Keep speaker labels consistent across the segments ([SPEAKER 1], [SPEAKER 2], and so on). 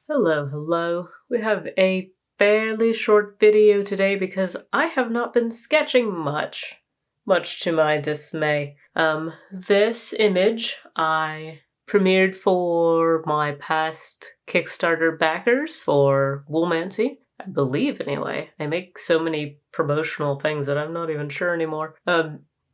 [SPEAKER 1] Hello, hello. We have a fairly short video today because I have not been sketching much to my dismay. This image I premiered for my past Kickstarter backers for Woolmancy, I believe anyway. I make so many promotional things that I'm not even sure anymore.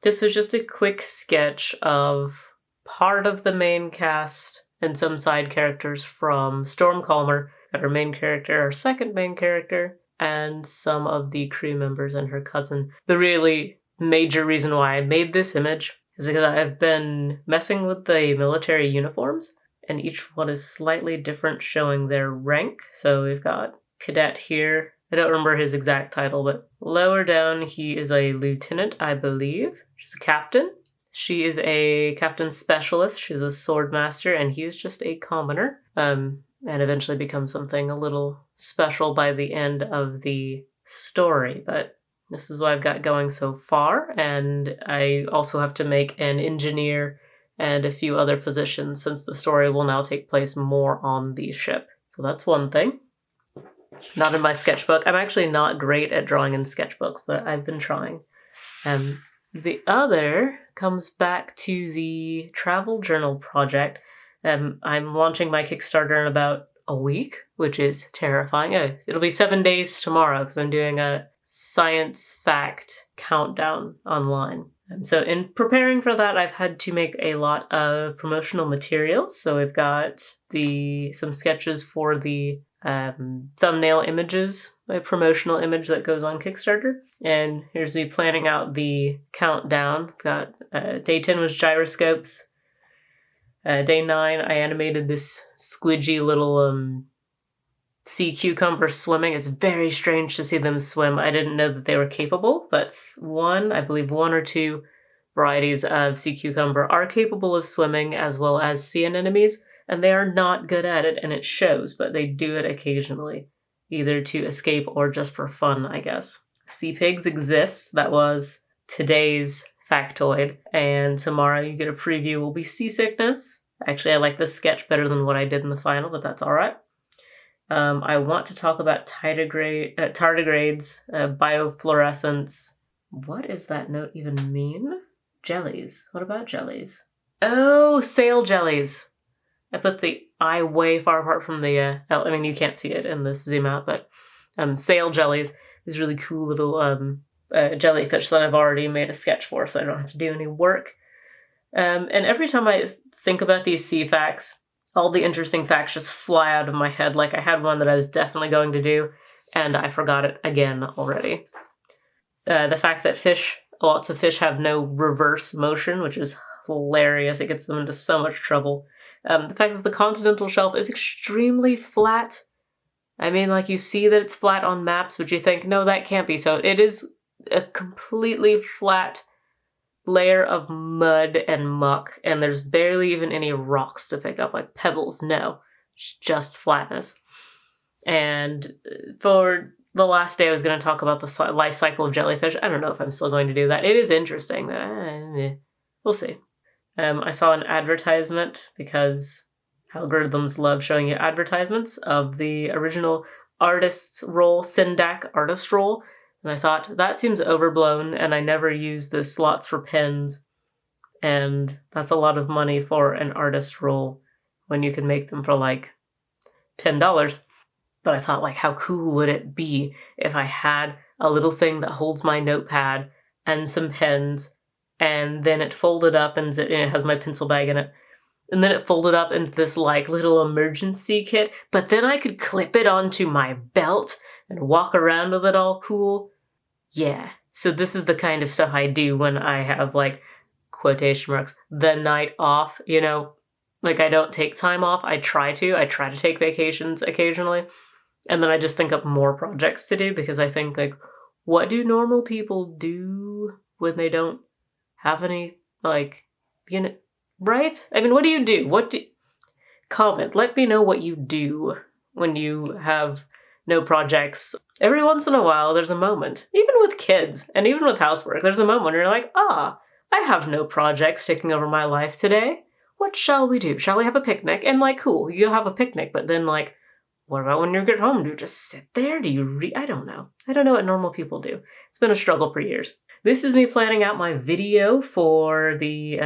[SPEAKER 1] This was just a quick sketch of part of the main cast and some side characters from Stormcalmer, our main character, our second main character, and some of the crew members and her cousin. The really major reason why I made this image is because I've been messing with the military uniforms, and each one is slightly different, showing their rank. So we've got Cadet here. I don't remember his exact title, but lower down he is a lieutenant, I believe. She's a captain. She is a captain specialist. She's a sword master, and he is just a commoner. And eventually becomes something a little special by the end of the story. But this is what I've got going so far, and I also have to make an engineer and a few other positions since the story will now take place more on the ship. So that's one thing. Not in my sketchbook. I'm actually not great at drawing in sketchbooks, but I've been trying. The other comes back to the travel journal project. I'm launching my Kickstarter in about a week, which is terrifying. It'll be 7 days tomorrow because I'm doing a science fact countdown online. So in preparing for that, I've had to make a lot of promotional materials. So we've got some sketches for the thumbnail images, a promotional image that goes on Kickstarter. And here's me planning out the countdown. Got day 10 was gyroscopes. Day 9, I animated this squidgy little sea cucumber swimming. It's very strange to see them swim. I didn't know that they were capable, but I believe one or two varieties of sea cucumber are capable of swimming as well as sea anemones, and they are not good at it, and it shows, but they do it occasionally, either to escape or just for fun, I guess. Sea pigs exists. That was today's factoid, and tomorrow you get a preview will be seasickness. Actually, I like this sketch better than what I did in the final, but that's all right. I want to talk about tardigrades, biofluorescence. What does that note even mean? Jellies. What about jellies? Oh, sail jellies. I put the eye way far apart from the, I mean, you can't see it in this zoom out, but sail jellies. These really cool little jellyfish that I've already made a sketch for, so I don't have to do any work. And every time I think about these sea facts, all the interesting facts just fly out of my head. Like I had one that I was definitely going to do, and I forgot it again already. The fact that lots of fish have no reverse motion, which is hilarious. It gets them into so much trouble. The fact that the continental shelf is extremely flat. I mean, like, you see that it's flat on maps, but you think, no, that can't be so. It is a completely flat layer of mud and muck, and there's barely even any rocks to pick up, like pebbles. No, it's just flatness. And for the last day, I was going to talk about the life cycle of jellyfish. I don't know if I'm still going to do that. It is interesting, but we'll see. I saw an advertisement because algorithms love showing you advertisements of the original artist's role, Syndac artist role. And I thought, that seems overblown, and I never use those slots for pens. And that's a lot of money for an artist role when you can make them for like $10. But I thought, like, how cool would it be if I had a little thing that holds my notepad and some pens, and then it folded up and it has my pencil bag in it. And then it folded up into this like little emergency kit, but then I could clip it onto my belt and walk around with it all cool. Yeah. So this is the kind of stuff I do when I have, like, quotation marks, the night off, you know? Like, I don't take time off. I try to take vacations occasionally. And then I just think up more projects to do because I think, like, what do normal people do when they don't have any, like, you know, right? I mean, what do you do? Comment. Let me know what you do when you have no projects. Every once in a while, there's a moment, even with kids and even with housework, there's a moment where you're like, I have no projects taking over my life today. What shall we do? Shall we have a picnic? And, like, cool, you have a picnic, but then, like, what about when you get home? Do you just sit there? Do you read? I don't know. I don't know what normal people do. It's been a struggle for years. This is me planning out my video for the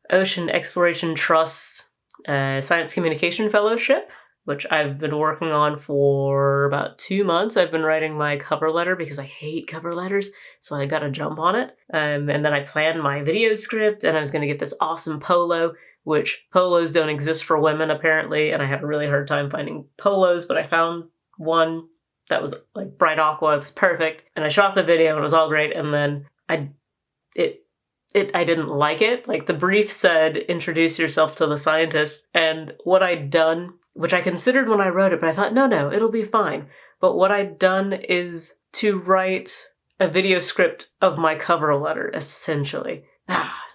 [SPEAKER 1] Ocean Exploration Trust Science Communication Fellowship, which I've been working on for about 2 months. I've been writing my cover letter because I hate cover letters, so I got to jump on it. And then I planned my video script, and I was going to get this awesome polo, which polos don't exist for women apparently, and I had a really hard time finding polos, but I found one that was like bright aqua. It was perfect, and I shot the video, and it was all great. And then I didn't like it. Like, the brief said, introduce yourself to the scientist, and what I'd done, which I considered when I wrote it, but I thought, no, it'll be fine. But what I'd done is to write a video script of my cover letter, essentially.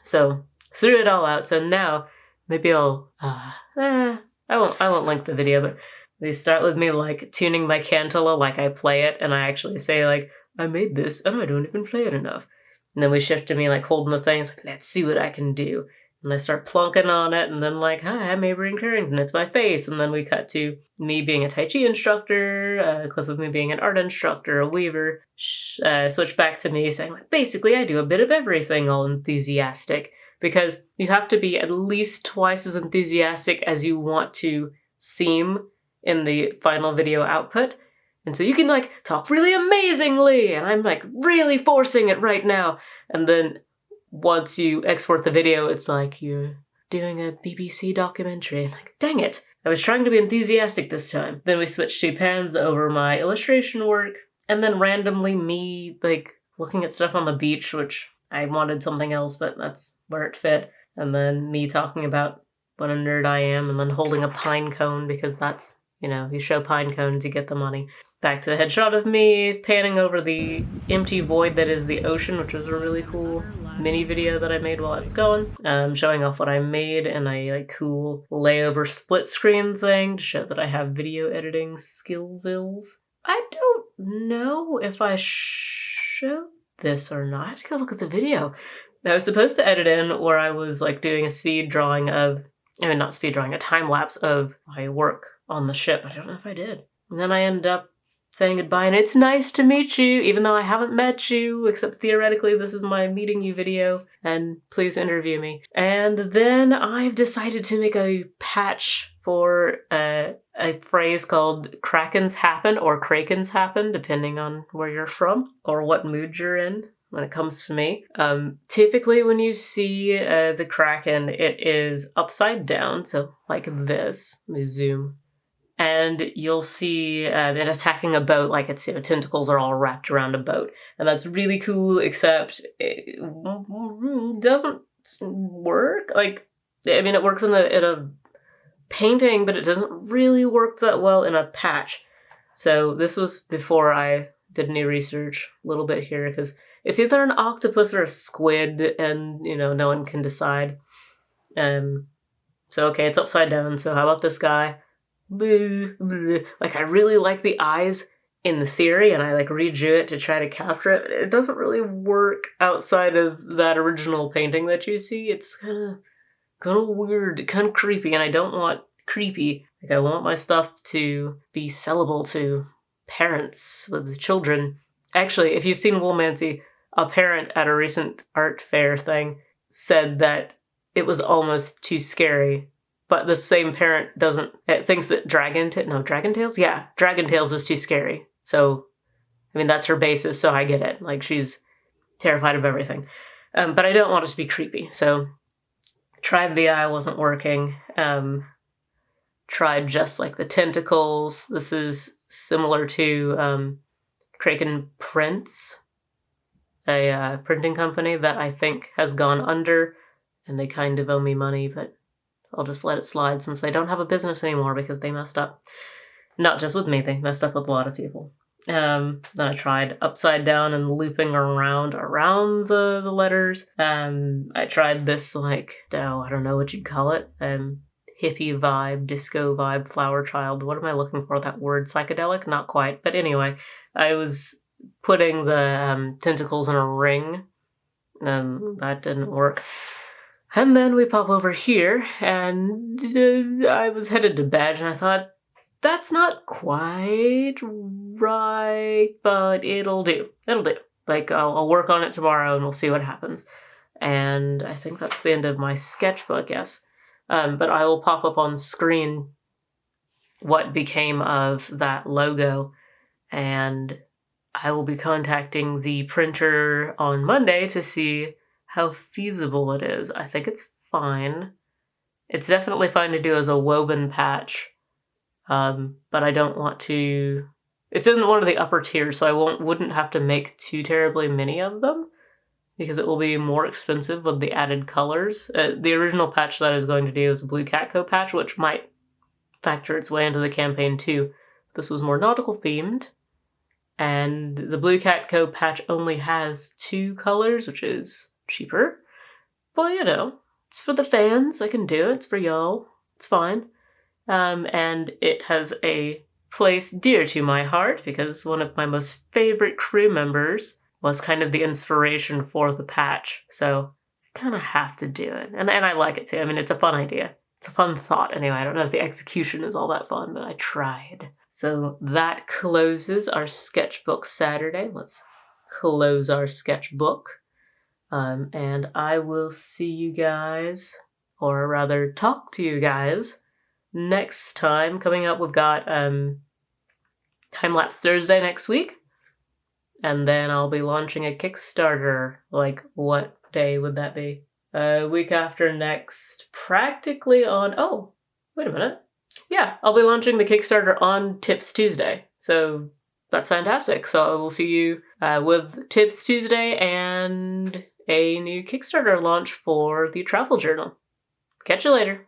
[SPEAKER 1] So threw it all out. So now maybe I'll, I won't link the video, but they start with me like tuning my cantilla like I play it, and I actually say like, I made this and I don't even play it enough. And then we shift to me like holding the thing. It's like, let's see what I can do. And I start plunking on it, and then like, hi, I'm Avery Carrington, it's my face. And then we cut to me being a Tai Chi instructor, a clip of me being an art instructor, a weaver, switch back to me saying like, basically I do a bit of everything, all enthusiastic. Because you have to be at least twice as enthusiastic as you want to seem in the final video output. And so you can like talk really amazingly, and I'm like really forcing it right now. And then once you export the video, it's like you're doing a BBC documentary. Like, dang it, I was trying to be enthusiastic this time. Then we switch to pans over my illustration work, and then randomly me like looking at stuff on the beach, which I wanted something else, but that's where it fit. And then me talking about what a nerd I am, and then holding a pine cone because that's, you show pine cones, you get the money. Back to a headshot of me panning over the empty void that is the ocean, which was a really cool mini video that I made while I was going. Showing off what I made in a like cool layover split screen thing to show that I have video editing skills. I don't know if I showed this or not. I have to go look at the video. I was supposed to edit in where I was like doing a speed drawing of, not speed drawing, a time lapse of my work on the ship. I don't know if I did. And then I ended up saying goodbye, and it's nice to meet you, even though I haven't met you, except theoretically this is my meeting you video, and please interview me. And then I've decided to make a patch for a phrase called Krakens happen, or Krakens happen, depending on where you're from, or what mood you're in when it comes to me. Typically when you see the Kraken, it is upside down, so like this. Let me zoom. And you'll see it attacking a boat, like its tentacles are all wrapped around a boat. And that's really cool, except it doesn't work. Like, it works in a painting, but it doesn't really work that well in a patch. So this was before I did any research, a little bit here, because it's either an octopus or a squid, and, no one can decide. So, okay, it's upside down, so how about this guy? Like, I really like the eyes in the theory, and I like redrew it to try to capture it. It doesn't really work outside of that original painting that you see. It's kind of weird, kind of creepy, and I don't want creepy. Like, I want my stuff to be sellable to parents with children. Actually, if you've seen Woolmancy, a parent at a recent art fair thing said that it was almost too scary. But the same parent thinks that Dragon Tales? Yeah, Dragon Tales is too scary. So, that's her basis, so I get it. Like, she's terrified of everything. But I don't want it to be creepy. So, tried the eye, wasn't working. Tried just like the tentacles. This is similar to Kraken Prints, a printing company that I think has gone under, and they kind of owe me money, but I'll just let it slide since they don't have a business anymore because they messed up. Not just with me, they messed up with a lot of people. Then I tried upside down and looping around the letters. I tried this I don't know what you'd call it. Hippie vibe, disco vibe, flower child. What am I looking for? That word, psychedelic? Not quite. But anyway, I was putting the tentacles in a ring, and that didn't work. And then we pop over here, and I was headed to bed, and I thought, That's not quite right, but it'll do. It'll do. Like, I'll work on it tomorrow and we'll see what happens. And I think that's the end of my sketchbook, yes. But I will pop up on screen what became of that logo, and I will be contacting the printer on Monday to see how feasible it is. I think it's fine. It's definitely fine to do as a woven patch, but I don't want to... It's in one of the upper tiers, so I wouldn't have to make too terribly many of them, because it will be more expensive with the added colors. The original patch that I was going to do is a Blue Catco patch, which might factor its way into the campaign too. This was more nautical themed, and the Blue Catco patch only has 2 colors, which is cheaper. But you know, it's for the fans. I can do it. It's for y'all. It's fine. And it has a place dear to my heart because one of my most favorite crew members was kind of the inspiration for the patch. So I kind of have to do it. And I like it too. I mean, it's a fun idea. It's a fun thought anyway. I don't know if the execution is all that fun, but I tried. So that closes our sketchbook Saturday. Let's close our sketchbook. And I will see you guys, or rather talk to you guys, next time. Coming up, we've got Time-Lapse Thursday next week. And then I'll be launching a Kickstarter. Like, what day would that be? Week after next, practically on... Oh, wait a minute. Yeah, I'll be launching the Kickstarter on Tips Tuesday. So that's fantastic. So I will see you with Tips Tuesday and a new Kickstarter launch for the travel journal. Catch you later.